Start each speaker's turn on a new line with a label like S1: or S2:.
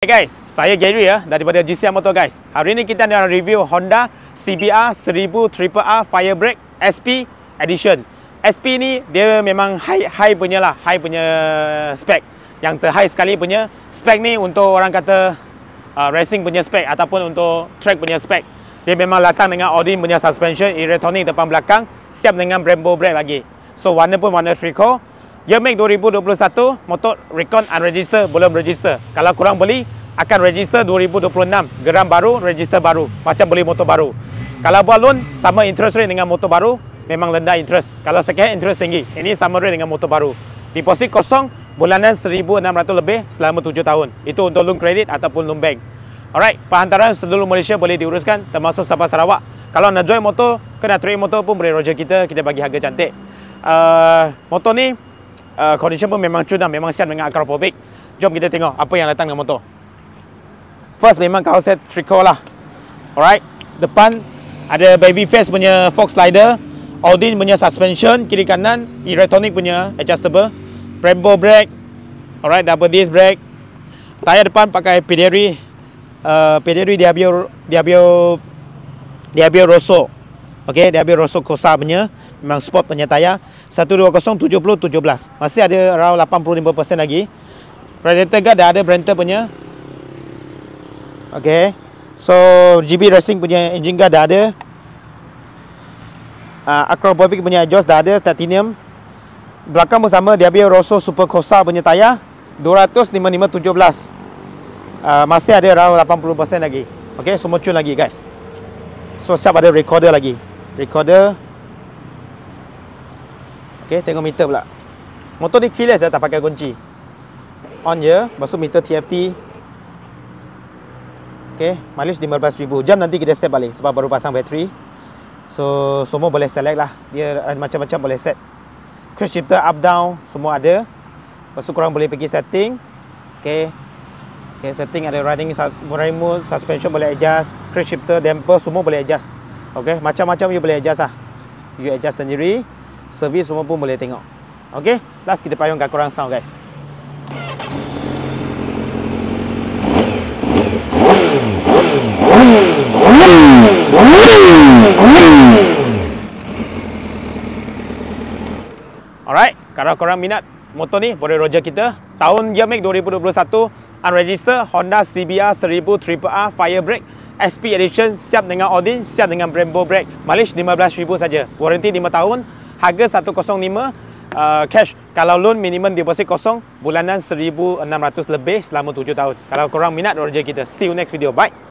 S1: Hey guys, saya Gary ya daripada GCR Motor guys. Hari ini kita nak review Honda CBR 1000 RRR Firebrake SP Edition. SP ni dia memang high punya spek. Yang terhigh sekali punya spek ni untuk orang kata racing punya spek ataupun untuk track punya spek. Dia memang datang dengan Audi punya suspension, electronic depan belakang, siap dengan Brembo brake lagi. So warna pun warna Trico. Year make 2021, motor recon unregister, belum register. Kalau korang beli, akan register 2026. Geram baru, register baru. Macam beli motor baru. Kalau buat loan, sama interest rate dengan motor baru, memang rendah interest. Kalau second hand, interest tinggi. Ini sama rate dengan motor baru. Deposit kosong, bulanan 1,600 lebih selama 7 tahun. Itu untuk loan kredit ataupun loan bank. Alright, penghantaran seluruh Malaysia boleh diuruskan, termasuk Sabah Sarawak. Kalau nak join motor, kena trade motor pun boleh roger kita bagi harga cantik. Motor ni, condition pun memang cuna, memang siap dengan acropovic. Jom kita tengok apa yang datang dengan motor. First memang kawasan Trico lah. Alright, depan ada baby face punya fork slider, Audi punya suspension kiri kanan, electronic punya adjustable, Brembo brake. Alright, double disc brake. Tayar depan pakai Pederi Diabio Rosso. Okey, Diabio Rosso Corsa punya, memang sport punya tayar. 120/70/17. Masih ada around 85% lagi. Radiator guard dah ada Brenta punya. Okey. So GB Racing punya engine guard dah ada. Acropovic punya exhaust dah ada, titanium. Belakang pun sama, Diabio Rosso Super Corsa punya tayar 200/55/17. Masih ada around 80% lagi. Okey, semua tune lagi guys. So siap ada recorder lagi. Recorder. Okay, tengok meter pula. Motor ni keyless tak pakai kunci. On je, masuk meter TFT. Okay, mileage 15,000. Jam nanti kita set balik sebab baru pasang bateri. So, semua boleh select lah. Dia macam-macam boleh set. Cruise shifter up down semua ada. Lepas tu korang boleh pergi setting. Okay. Okay, setting ada riding mode, suspension boleh adjust, cruise shifter, damper semua boleh adjust. Okay, macam-macam you boleh adjust lah. You adjust sendiri. Servis semua pun boleh tengok. Okey, last kita payungkan korang sound guys. Alright, kalau korang minat motor ni boleh roger kita. Tahun year make 2021, unregister Honda CBR 1000 RRR Firebrake SP Edition, siap dengan Audi, siap dengan Brembo brake. Mileage 15,000 saja. Warranty 5 tahun. Harga 105, cash. Kalau loan minimum deposit kosong, bulanan 1,600 lebih selama 7 tahun. Kalau korang minat, roger kita. See you next video. Bye.